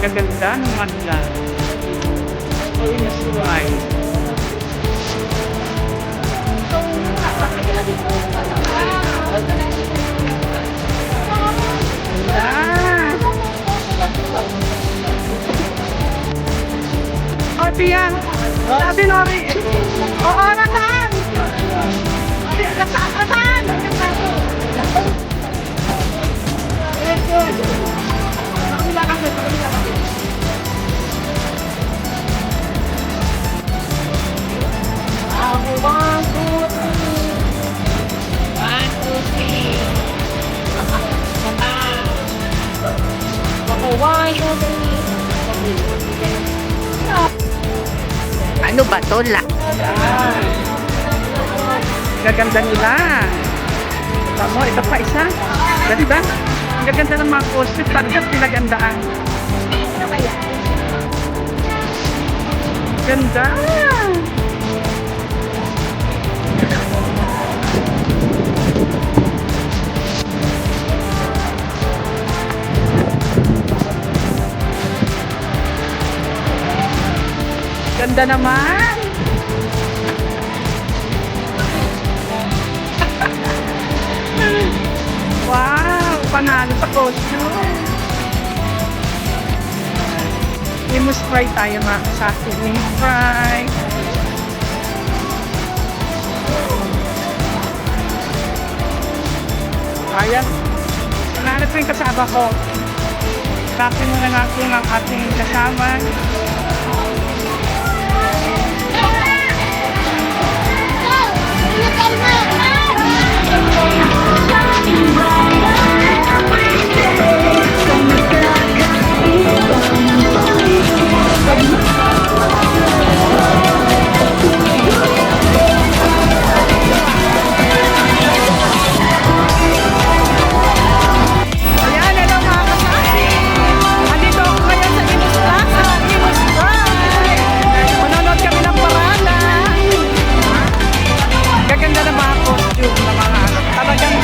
Gaganda ng madla. Oh, inasuway. Ate yan! Ate Nori! Oo, natan! Natan! Ako 1, 2, 3. Ano ba to? Gaganda nila. Tamo, ito pa isa. Ganda. Ang gaganda ng mga costume. Talagang pinagandaan. Ganda. Ganda naman. Wow, panalo sa costume. Imus fry tayo mga sashimi fry. Ayan. Nananap ko yung kasama ko. Tapos mo na nga kung ang ating kasama. Gaganda na mga costume na mga talagang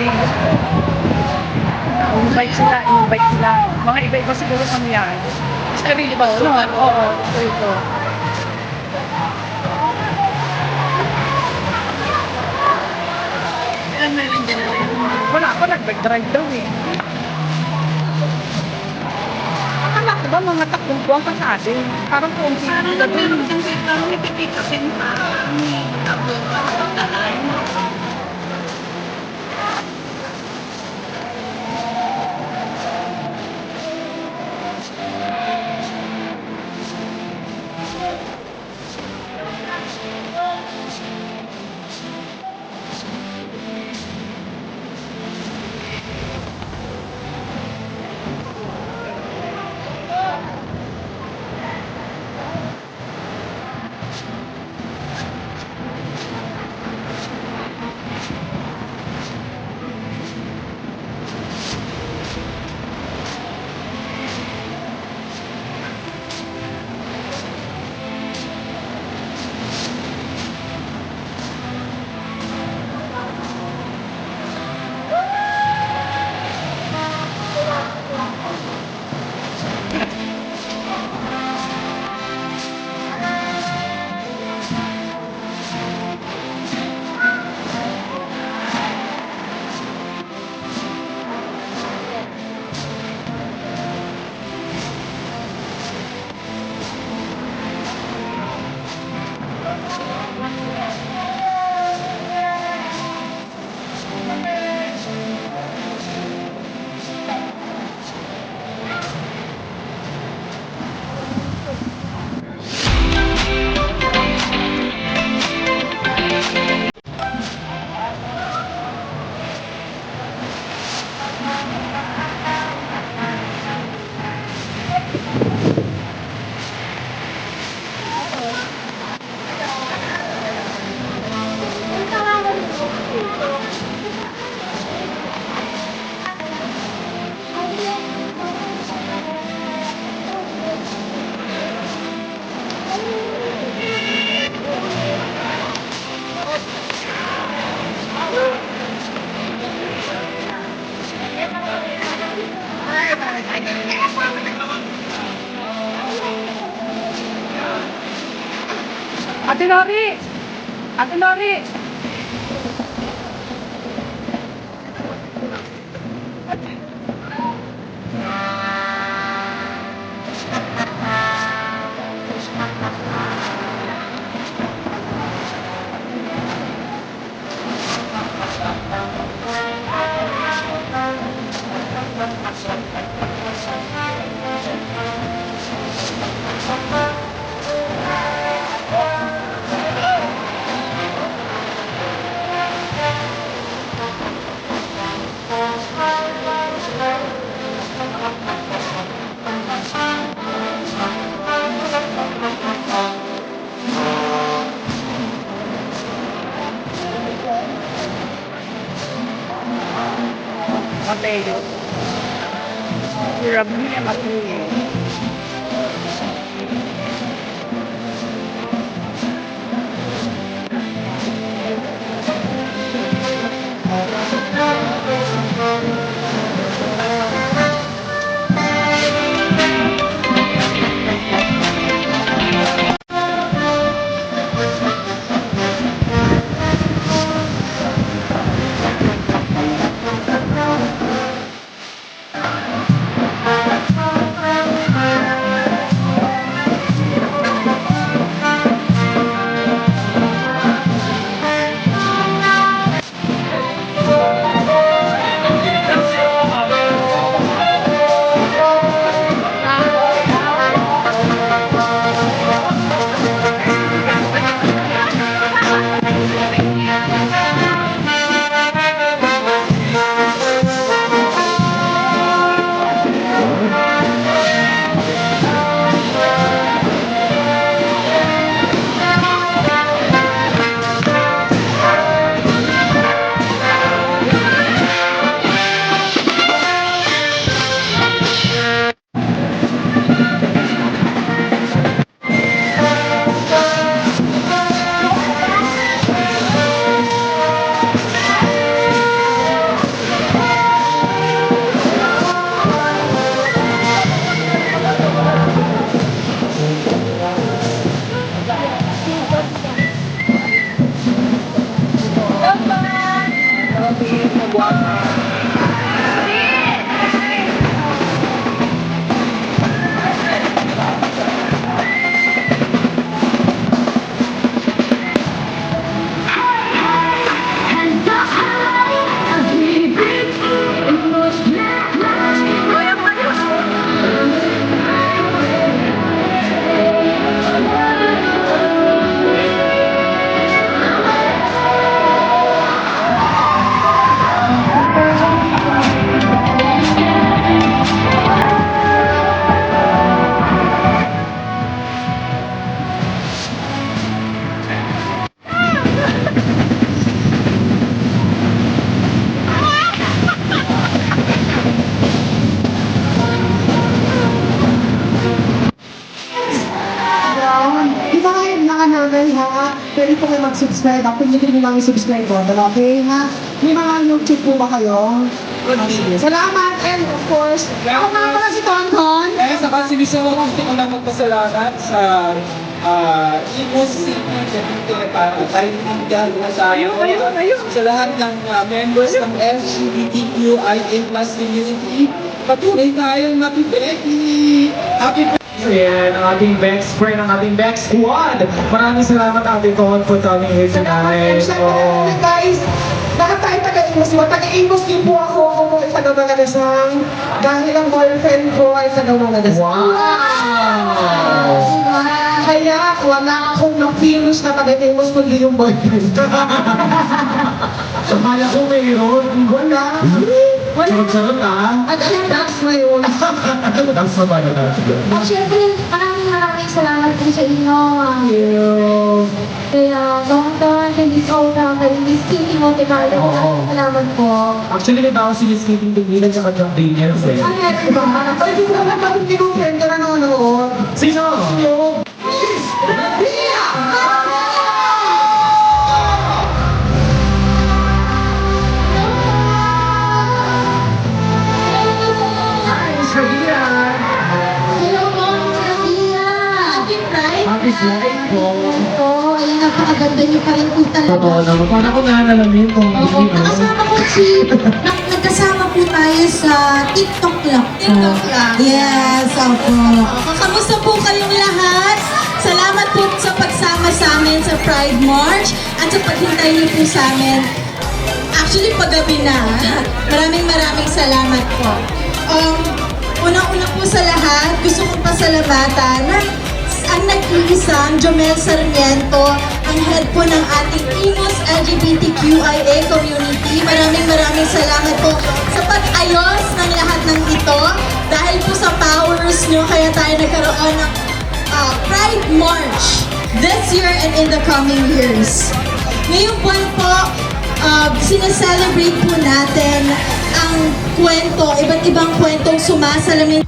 kami. Invite sila, invite sila. Mga iba-iba siguro ano yan. Sarili ba? No? Oo, ito. Wala ako, nag-drive daw eh. Akala ko ba mga tatlong buwan pa sa atin? Parang konti sila dun. Ate Lori! Ate Lori! Mateo. Hirap niya Mateo. abangan namin ha. Pwede po kayo mag-subscribe. Ako hindi nyo lang i-subscribe po. Okay ha? May mga YouTube po ba kayo? Sige. Salamat and of course, ako nga pala si Tonton. Saka si Miss Ewa, gusto ko lang magpasalamat sa Imus City para tayo gagawa sa sa lahat ng members ng LGBTQIA+ community. Patuloy tayong mapipili. Happy birthday! Ayan, ang ating best friend, ang ating best squad. Maraming salamat Ate Ton for coming here tonight. Salamat guys. Lahat tayo taga-Imus. Taga-Imus din po ako. Ako po ay taga-Manganasang. Dahil ang boyfriend ko ay taga-Manganasang. Wow! Kaya wala akong na-feelings na taga-Imus kundi yung boyfriend. Akala ko mayroon. Wala. Sarap-sarap ah. At anong dance na yun? Dance na ba na At syempre, maraming salamat din sa inyo. Kaya, Tonton, kay Miss Oda, kay Miss Kitty Motivado. Oo. Salamat po. Actually, may bago si Miss Kitty tingilan sa kanyang Daniels eh. Ano yan, diba? Ay, di ko naman bakit kinufriend ka na nanonood. Sino? Hello po, Miss Rabia. Happy Pride. Happy Pride po. Oo, ay napakaganda niyo pa rin po talaga. Totoo naman. Paano ko naalalamin kung Oo, nakasama po nagkasama po tayo sa TikTok Club. TikTok Club. Yes, opo. Kamusta po kayong lahat? Salamat po sa pagsama sa amin sa Pride March at sa paghintay niyo po sa amin. Actually, paggabi na. Maraming salamat po. Unang-una po sa lahat, gusto kong pasalamatan ang nag-iisang Jomel Sarmiento, ang head po ng ating Imus LGBTQIA community. Maraming salamat po sa pag-ayos ng lahat ng ito. Dahil po sa powers nyo, kaya tayo nagkaroon ng Pride March this year and in the coming years. Ngayong buwan po, sineselebrate po natin ang kwento, iba't ibang kwentong sumasalamin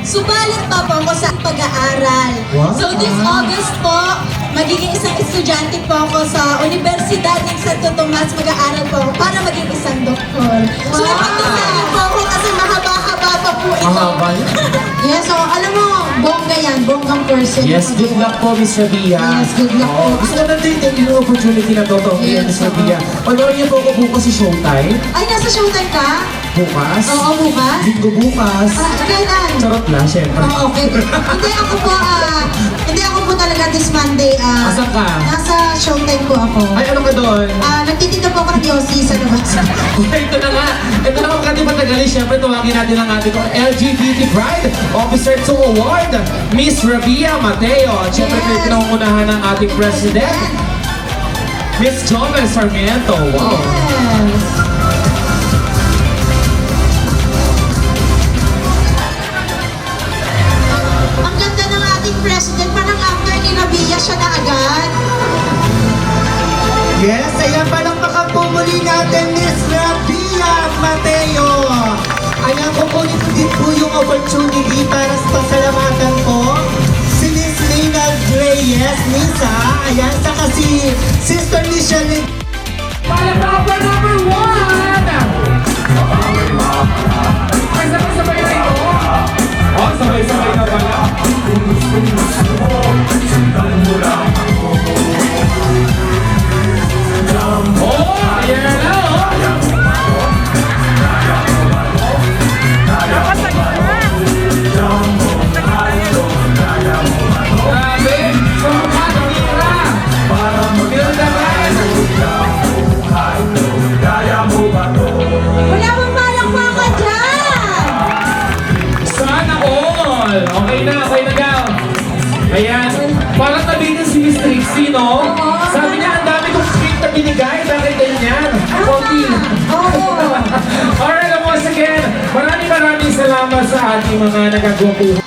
subalit pa po ako sa pag-aaral. Wow. So this August po, magiging isang estudyante po ako sa Universidad ng Santo Tomas. Mag-aaral po ako para maging isang doktor. So ipagdasal po ako kasi mahaba-haba pa po ito. Mahaba yun. Yes, so alam mo, bongga yan, bonggang person. Yes, good luck po, Miss Rabia. Yes, good luck po. Gusto ko natin yung opportunity na to, Yes, Miss Rabia. Panoorin niyo po ako bukas sa Showtime. Ay, nasa showtime ka? Bukas. Oo, bukas. Linggo bukas. Kailan? Charot lang, syempre. Oh, okay. Hindi ako po talaga this Monday. Asan ka? Nasa showtime po ako. Ay, ano ka doon? Nagtitinda po ako ng Yossi sa labas. Ito na nga. Ito na nga mga matagali. Siyempre, tuwagin natin ang ating LGBT Pride Officer to Award, Miss Rabia Mateo. Siyempre, Yes. pinangungunahan ng ating President, Miss Jomel Sarmiento. Wow. Yes. Ang ganda ng ating president, parang after ni Rabia siya na agad. Yes, ayan, palakpakan po muli natin Miss Rabia Mateo. Ayan, kukunin ko din po yung opportunity para sa pasalamatan po si Miss Maynard Reyes, Miss ha. Ayan, saka si Sister Michelle. Palakpakan number 1! Ay, sabay-sabay na ito. Oh, sabay-sabay na pala. Oh, ayan na, oh. Grabe! Sumpa, tira! Bildaran! Wala bang palakpakan dyan! Sana all! Okay na, Gal. Ayan, parang nabitin si Miss Trixie, no? Sabi niya, ang dami kong script na binigay. Bakit ganyan? Konti. Alright, once again, maraming salamat sa ating mga nagagwapo